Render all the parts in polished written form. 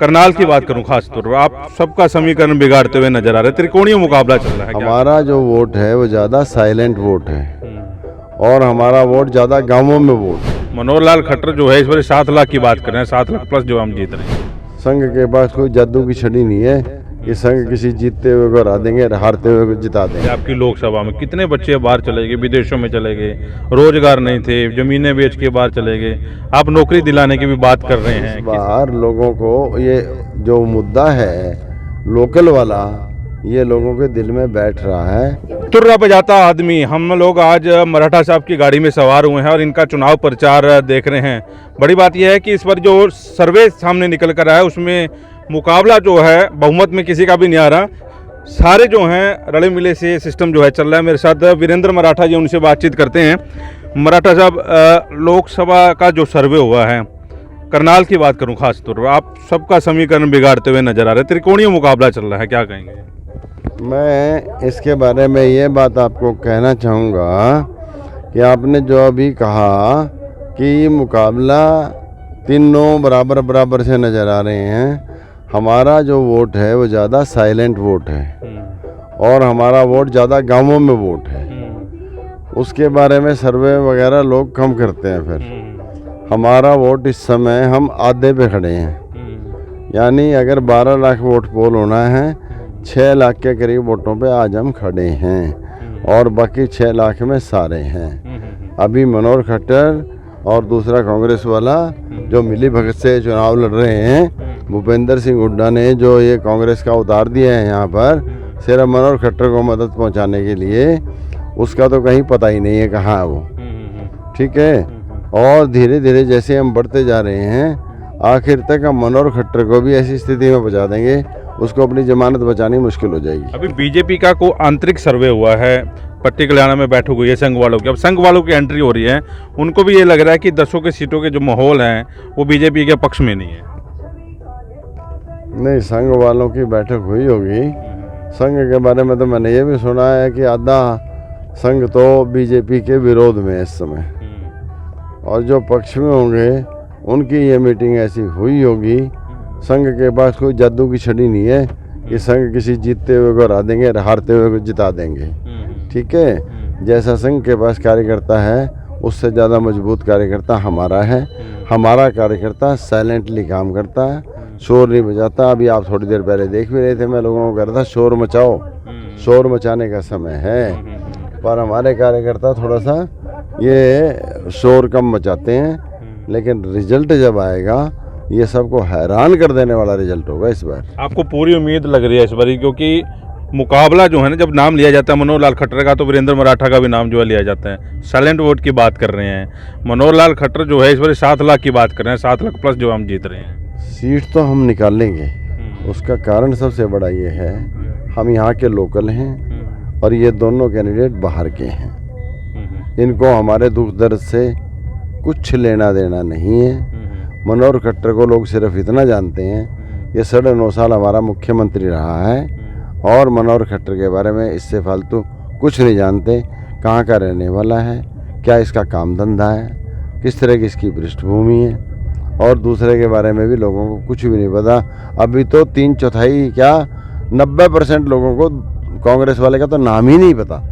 करनाल की बात करूं खास तौर पर, आप सबका समीकरण बिगाड़ते हुए नजर आ रहे हैं। त्रिकोणीय मुकाबला चल रहा है क्या? हमारा जो वोट है वो ज़्यादा साइलेंट वोट है और हमारा वोट ज़्यादा गांवों में वोट है। मनोहर लाल खट्टर जो है इस बार 7 लाख की बात कर रहे हैं, 7 लाख प्लस जो हम जीत रहे हैं। संघ के पास कोई जादू की छड़ी नहीं है कि संघ किसी जीतते हुए को हरा देंगे, हारते हुए को जिता देंगे। आपकी लोकसभा में कितने बच्चे बाहर चले गए, विदेशों में चले गए, रोजगार नहीं थे, जमीनें बेच के बाहर चले गए, आप नौकरी दिलाने की भी बात कर रहे हैं। बाहर लोगों को ये जो मुद्दा है लोकल वाला, ये लोगों के दिल में बैठ रहा है। तुर्रा बजाता आदमी, हम लोग आज मराठा साहब की गाड़ी में सवार हुए हैं और इनका चुनाव प्रचार देख रहे हैं। बड़ी बात यह है कि इस बार जो सर्वे सामने निकल कर आया है उसमें मुकाबला जो है बहुमत में किसी का भी नहीं आ रहा, सारे जो हैं रले मिले से सिस्टम जो है चल रहा है। मेरे साथ वीरेंद्र मराठा जी, उनसे बातचीत करते हैं। मराठा साहब, लोकसभा का जो सर्वे हुआ है, करनाल की बात करूं खास तौर पर, आप सबका समीकरण बिगाड़ते हुए नजर आ रहे हैं। त्रिकोणीय मुकाबला चल रहा है, क्या कहेंगे? मैं इसके बारे में ये बात आपको कहना चाहूँगा कि आपने जो अभी कहा कि मुकाबला तीनों बराबर बराबर से नज़र आ रहे हैं, हमारा जो वोट है वो ज़्यादा साइलेंट वोट है और हमारा वोट ज़्यादा गांवों में वोट है। उसके बारे में सर्वे वगैरह लोग कम करते हैं। फिर हमारा वोट इस समय हम आधे पे खड़े हैं, यानी अगर 12 लाख वोट पोल होना है, 6 लाख के करीब वोटों पे आज हम खड़े हैं और बाकी 6 लाख में सारे हैं। अभी मनोहर खट्टर और दूसरा कांग्रेस वाला जो मिली भगत से चुनाव लड़ रहे हैं, भूपेंद्र सिंह हुड्डा ने जो ये कांग्रेस का उतार दिया है यहाँ पर सिर्फ मनोहर खट्टर को मदद पहुँचाने के लिए, उसका तो कहीं पता ही नहीं है कहाँ है वो। ठीक है, और धीरे धीरे जैसे हम बढ़ते जा रहे हैं, आखिर तक हम मनोहर खट्टर को भी ऐसी स्थिति में पहुँचा देंगे, उसको अपनी जमानत बचानी मुश्किल हो जाएगी। अभी बीजेपी का को आंतरिक सर्वे हुआ है, पट्टी कल्याण में बैठक हुई है संघ वालों की, अब संघ वालों की एंट्री हो रही है, उनको भी ये लग रहा है कि 10 की सीटों के जो माहौल हैं वो बीजेपी के पक्ष में नहीं है। नहीं, संघ वालों की बैठक हुई होगी। संघ के बारे में तो मैंने ये भी सुना है कि आधा संघ तो बीजेपी के विरोध में है इस समय, और जो पक्ष में होंगे उनकी ये मीटिंग ऐसी हुई होगी। संघ के पास कोई जादू की छड़ी नहीं है कि संघ किसी जीतते हुए को हरा देंगे, हारते हुए को जिता देंगे। ठीक है, जैसा संघ के पास कार्यकर्ता है उससे ज़्यादा मजबूत कार्यकर्ता हमारा है। हमारा कार्यकर्ता साइलेंटली काम करता है, शोर नहीं बजाता। अभी आप थोड़ी देर पहले देख भी रहे थे, मैं लोगों को कह रहा था शोर मचाओ, शोर मचाने का समय है। पर हमारे कार्यकर्ता थोड़ा सा ये शोर कम मचाते हैं, लेकिन रिजल्ट जब आएगा ये सबको हैरान कर देने वाला रिजल्ट होगा इस बार। आपको पूरी उम्मीद लग रही है इस बार, क्योंकि मुकाबला जो है ना, जब नाम लिया जाता है मनोहर लाल खट्टर का तो वीरेंद्र मराठा का भी नाम जो है लिया जाता है। साइलेंट वोट की बात कर रहे हैं, मनोहर लाल खट्टर जो है इस बार 7 लाख की बात कर रहे हैं, 7 लाख प्लस जो हम जीत रहे हैं। सीट तो हम निकालेंगे, उसका कारण सबसे बड़ा ये है, हम यहाँ के लोकल हैं और ये दोनों कैंडिडेट बाहर के हैं। इनको हमारे दुख दर्द से कुछ लेना देना नहीं है। मनोहर खट्टर को लोग सिर्फ इतना जानते हैं, ये 9.5 साल हमारा मुख्यमंत्री रहा है और मनोहर खट्टर के बारे में इससे फालतू कुछ नहीं जानते। कहाँ का रहने वाला है, क्या इसका काम धंधा है, किस तरह की इसकी पृष्ठभूमि है, और दूसरे के बारे में भी लोगों को कुछ भी नहीं पता। अभी तो 3/4 क्या 90% लोगों को कांग्रेस वाले का तो नाम ही नहीं पता,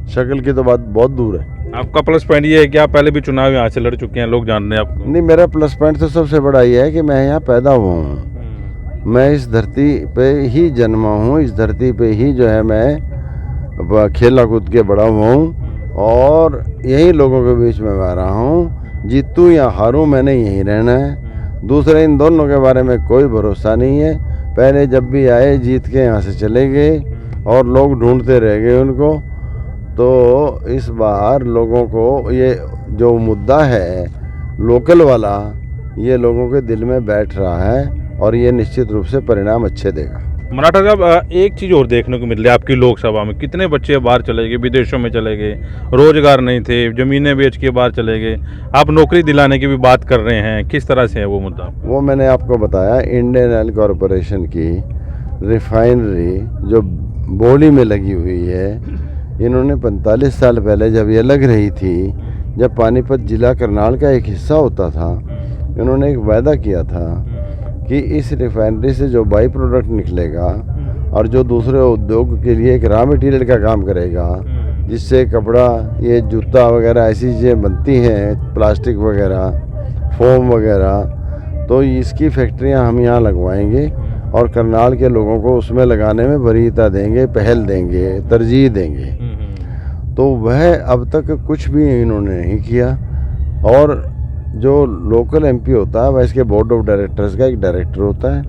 शक्ल की तो बात बहुत दूर है। आपका प्लस पॉइंट ये है कि आप पहले भी चुनाव यहाँ से लड़ चुके हैं, लोग जान रहे हैं आपको। नहीं, मेरा प्लस पॉइंट तो सबसे बड़ा ये है कि मैं यहाँ पैदा हुआ हूँ, मैं इस धरती पे ही जन्मा हूँ, इस धरती पे ही जो है मैं खेला कूद के बड़ा हुआ हूँ और यही लोगों के बीच में मैं रहा हूँ। जीतूँ या हारूँ, मैंने यहीं रहना है। दूसरे इन दोनों के बारे में कोई भरोसा नहीं है। पहले जब भी आए जीत के यहाँ से चले गए और लोग ढूंढते रह गए उनको। तो इस बार लोगों को ये जो मुद्दा है लोकल वाला, ये लोगों के दिल में बैठ रहा है और ये निश्चित रूप से परिणाम अच्छे देगा। मराठा साहब, एक चीज़ और देखने को मिल रही है आपकी लोकसभा में, कितने बच्चे बाहर चले गए, विदेशों में चले गए, रोजगार नहीं थे, जमीनें बेच के बाहर चले गए, आप नौकरी दिलाने की भी बात कर रहे हैं, किस तरह से है वो मुद्दा? वो मैंने आपको बताया, इंडियन ऑयल कॉरपोरेशन की रिफाइनरी जो बोली में लगी हुई है, इन्होंने 45 साल पहले जब ये लग रही थी, जब पानीपत जिला करनाल का एक हिस्सा होता था, इन्होंने एक वायदा किया था कि इस रिफाइनरी से जो बाई प्रोडक्ट निकलेगा और जो दूसरे उद्योग के लिए एक रॉ मटेरियल का काम करेगा, जिससे कपड़ा, ये जूता वगैरह ऐसी चीज़ें बनती हैं, प्लास्टिक वगैरह, फोम वगैरह, तो इसकी फैक्ट्रियां हम यहाँ लगवाएंगे और करनाल के लोगों को उसमें लगाने में वरीयता देंगे, पहल देंगे, तरजीह देंगे। तो वह अब तक कुछ भी इन्होंने नहीं किया। और जो लोकल एमपी होता है वह इसके बोर्ड ऑफ डायरेक्टर्स का एक डायरेक्टर होता है।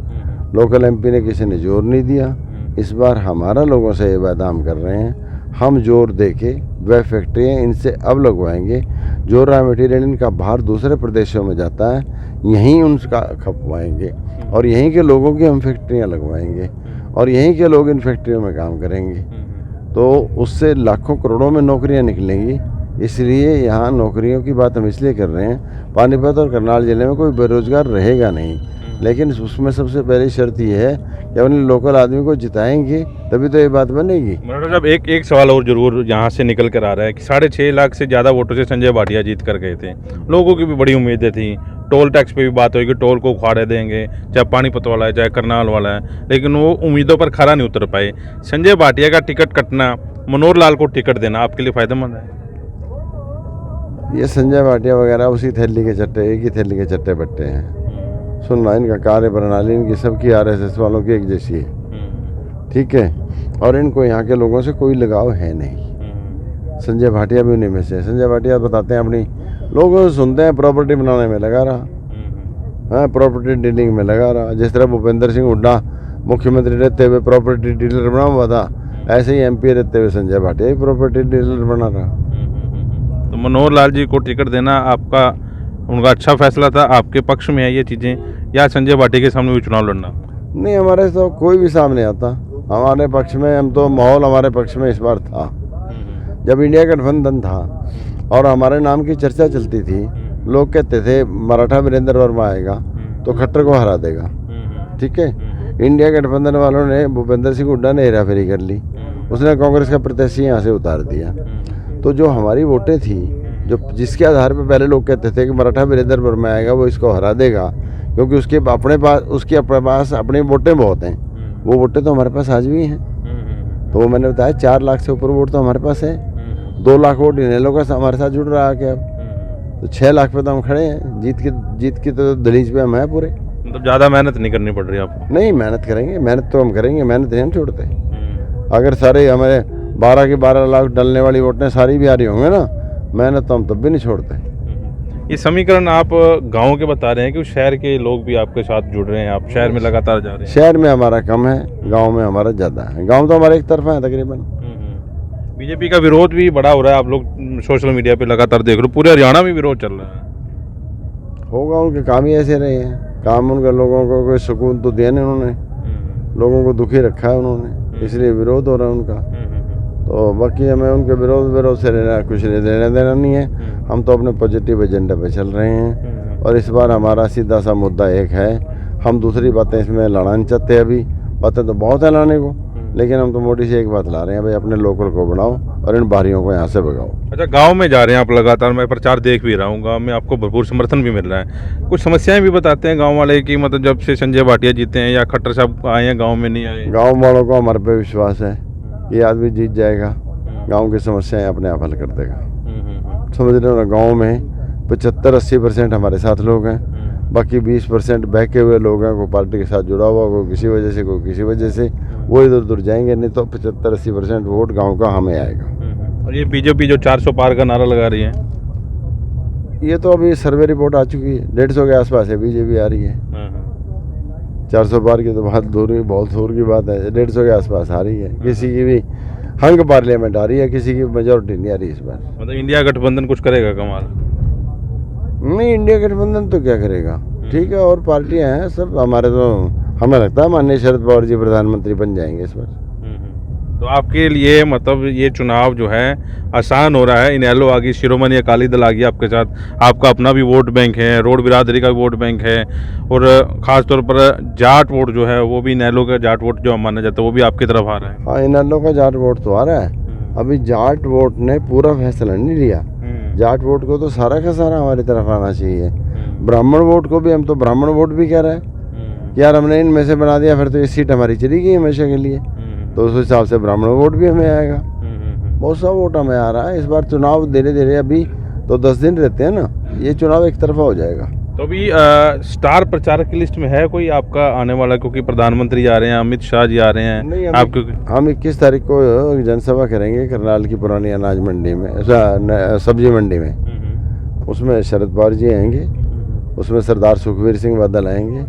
लोकल एमपी ने किसी ने जोर नहीं दिया। इस बार हमारा लोगों से ये वादा हम कर रहे हैं, हम जोर दे के वह फैक्ट्रियाँ इनसे अब लगवाएंगे। जो रॉ मटेरियल इनका बाहर दूसरे प्रदेशों में जाता है, यहीं उनका खपवाएंगे और यहीं के लोगों की हम फैक्ट्रियाँ लगवाएंगे और यहीं के लोग इन फैक्ट्रियों में काम करेंगे। तो उससे लाखों करोड़ों में नौकरियां निकलेंगी। इसलिए यहाँ नौकरियों की बात हम इसलिए कर रहे हैं, पानीपत और करनाल ज़िले में कोई बेरोजगार रहेगा नहीं, लेकिन उसमें सबसे पहली शर्त यह है कि अपने लोकल आदमी को जिताएंगे, तभी तो ये बात बनेगी। मराठा साहब, एक सवाल और जरूर यहाँ से निकल कर आ रहा है कि 6.5 लाख से ज़्यादा वोटों से संजय भाटिया जीत कर गए थे। लोगों की भी बड़ी उम्मीदें थी। टोल टैक्स पे भी बात हुई कि टोल को उखाड़े देंगे, चाहे पानीपत वाला है चाहे करनाल वाला है, लेकिन वो उम्मीदों पर खरा नहीं उतर पाए। संजय भाटिया का टिकट कटना, मनोहर लाल को टिकट देना आपके लिए फायदेमंद है? ये संजय भाटिया वगैरह उसी थैली के चट्टे, एक ही थैली के चट्टे बट्टे हैं। सुनना, इनका कार्य प्रणाली इनकी सबकी आरएसएस वालों की एक जैसी है, ठीक है। और इनको यहाँ के लोगों से कोई लगाव है नहीं। संजय भाटिया भी उन्हीं में से। संजय भाटिया बताते हैं अपनी, लोगों से सुनते हैं प्रॉपर्टी बनाने में लगा रहा, हाँ, प्रॉपर्टी डीलिंग में लगा रहा। जिस तरह भूपेंद्र सिंह हुड्डा मुख्यमंत्री रहते हुए प्रॉपर्टी डीलर बना हुआ था, ऐसे ही एमपी रहते हुए संजय भाटिया भी प्रॉपर्टी डीलर बना रहा। तो मनोहर लाल जी को टिकट देना आपका, उनका अच्छा फैसला था, आपके पक्ष में है ये चीज़ें, या संजय भाटिया के सामने भी चुनाव लड़ना? नहीं, हमारे तो कोई भी सामने आता हमारे पक्ष में। हम तो माहौल हमारे पक्ष में इस बार था। जब इंडिया गठबंधन था और हमारे नाम की चर्चा चलती थी, लोग कहते थे मराठा वीरेंद्र वर्मा आएगा तो खट्टर को हरा देगा, ठीक है। इंडिया गठबंधन वालों ने, भूपेंद्र सिंह हुड्डा ने हेरा फेरी कर ली, उसने कांग्रेस का प्रत्याशी यहाँ से उतार दिया। तो जो हमारी वोटें थी, जो जिसके आधार पर पहले लोग कहते थे कि मराठा वीरेंद्र वर्मा आएगा वो इसको हरा देगा, क्योंकि उसके अपने पास अपनी वोटें बहुत हैं, वो वोटें तो हमारे पास आज भी हैं। तो वो मैंने बताया 4 लाख से ऊपर वोट तो हमारे पास है। 2 लाख वोट इनेलो का हमारे साथ जुड़ रहा है क्या? तो 6 लाख पे तो हम खड़े हैं। जीत की तो दलीज पे हम हैं पूरे। मतलब ज़्यादा मेहनत नहीं करनी पड़ रही आपको? नहीं, मेहनत करेंगे, मेहनत तो हम करेंगे, मेहनत नहीं हम छोड़ते। अगर सारे हमारे 12 के 12 लाख डलने वाली वोटें सारी भी आ रही होंगे ना, मेहनत तो हम तब भी नहीं छोड़ते। ये समीकरण आप गाँव के बता रहे हैं कि शहर के लोग भी आपके साथ जुड़ रहे हैं, आप शहर में लगातार जा रहे हैं? शहर में हमारा कम है, गांव में हमारा ज़्यादा है। गांव तो हमारे एक तरफा है तकरीबन। बीजेपी का विरोध भी बड़ा हो रहा है, आप लोग सोशल मीडिया पे लगातार देख रहे हो, पूरे हरियाणा में विरोध चल रहा है। होगा, उनके काम ही ऐसे रहे हैं। काम उनका लोगों को कोई सुकून तो दिया नहीं उन्होंने, लोगों को दुखी रखा है उन्होंने, इसलिए विरोध हो रहा है उनका। तो बाकी हमें उनके विरोध से कुछ लेना देना नहीं है। हम तो अपने पॉजिटिव एजेंडा पे चल रहे हैं और इस बार हमारा सीधा सा मुद्दा एक है, हम दूसरी बातें इसमें लड़ना नहीं चाहते। अभी बातें तो बहुत है लाने को, लेकिन हम तो मोटी से एक बात ला रहे हैं, भाई अपने लोकल को बनाओ और इन बाहरियों को यहाँ से भगाओ। अच्छा, गांव में जा रहे हैं आप लगातार, मैं प्रचार देख भी रहा हूँ, गांव में आपको भरपूर समर्थन भी मिल रहा है। कुछ समस्याएं भी बताते हैं गांव वाले कि मतलब जब से संजय भाटिया जीते हैं या खट्टर साहब आए हैं गांव में नहीं आए? गाँव वालों को हमारे पे विश्वास है, ये आदमी जीत जाएगा, गाँव की समस्याएं अपने आप हल कर देगा। समझ रहे हो ना, गाँव में 75-80% हमारे साथ लोग हैं, बाकी 20% बहके हुए लोग हैं, कोई पार्टी के साथ जुड़ा हुआ, कोई किसी वजह से, कोई किसी वजह से, वो इधर उधर जाएंगे। नहीं तो 75-80% वोट गांव का हमें आएगा। और ये बीजेपी जो 400 पार का नारा लगा रही है, ये तो अभी सर्वे रिपोर्ट आ चुकी है, 150 के आसपास है बीजेपी आ रही है। 400 पार की तो बहुत दूर की बात है, 150 के आसपास आ रही है। किसी की भी हंग पार्लियामेंट आ रही है, किसी की मेजोरिटी नहीं आ रही इस बार। मतलब इंडिया गठबंधन कुछ करेगा कमाल? नहीं, इंडिया गठबंधन तो क्या करेगा, ठीक है, और पार्टियां हैं सब हमारे। तो हमें लगता है माननीय शरद पवार जी प्रधानमंत्री बन जाएंगे इस बार। तो आपके लिए मतलब ये चुनाव जो है आसान हो रहा है? इनेलो आ गई, शिरोमणि अकाली दल आ गई आपके साथ, आपका अपना भी वोट बैंक है, रोड बिरादरी का भी वोट बैंक है, और ख़ास तौर पर जाट वोट जो है वो भी इनेलो का जाट वोट जो माना जाता है वो भी आपकी तरफ आ रहा है। हाँ, इनेलो का जाट वोट तो आ रहा है। अभी जाट वोट ने पूरा फैसला नहीं लिया, जाट वोट को तो सारा का सारा हमारी तरफ आना चाहिए। ब्राह्मण वोट को भी हम तो ब्राह्मण वोट भी कह रहे हैं कि यार हमने इनमें से बना दिया, फिर तो ये सीट हमारी चली गई हमेशा के लिए, तो उस हिसाब से ब्राह्मण वोट भी हमें आएगा। बहुत सा वोट हमें आ रहा है। इस बार चुनाव धीरे धीरे, अभी तो 10 दिन रहते हैं ना, ये चुनाव एक तरफा हो जाएगा। तो अभी स्टार प्रचारक की लिस्ट में है कोई आपका आने वाला, क्योंकि प्रधानमंत्री आ रहे हैं, अमित शाह जी आ रहे हैं? नहीं, आप क्योंकि हम 21 तारीख को जनसभा करेंगे करनाल की पुरानी अनाज मंडी में, सब्जी मंडी में। उसमें शरद पवार जी आएंगे, उसमें सरदार सुखबीर सिंह बादल आएंगे,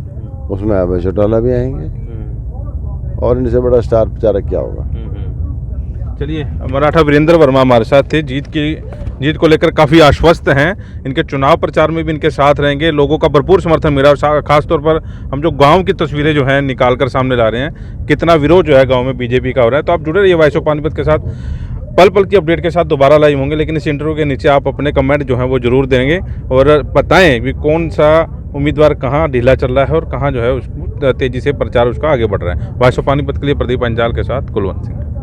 उसमें अभय चौटाला भी आएंगे, और इनसे बड़ा स्टार प्रचारक क्या होगा। चलिए, मराठा वीरेंद्र वर्मा हमारे साथ थे। जीत को लेकर काफ़ी आश्वस्त हैं। इनके चुनाव प्रचार में भी इनके साथ रहेंगे। लोगों का भरपूर समर्थन मिला, और खासतौर पर हम जो गांव की तस्वीरें जो हैं निकाल कर सामने ला रहे हैं, कितना विरोध जो है गांव में बीजेपी का हो रहा है। तो आप जुड़े रहिए वॉइस ऑफ पानीपत के साथ। पल पल की अपडेट के साथ दोबारा लाइव होंगे, लेकिन इस इंटरव्यू के नीचे आप अपने कमेंट जो है वो जरूर देंगे और बताएं कि कौन सा उम्मीदवार कहाँ ढीला चल रहा है और कहाँ जो है उसको तेज़ी से प्रचार उसका आगे बढ़ रहा है। वॉइस ऑफ पानीपत के लिए प्रदीप अंजाल के साथ कुलवंत सिंह।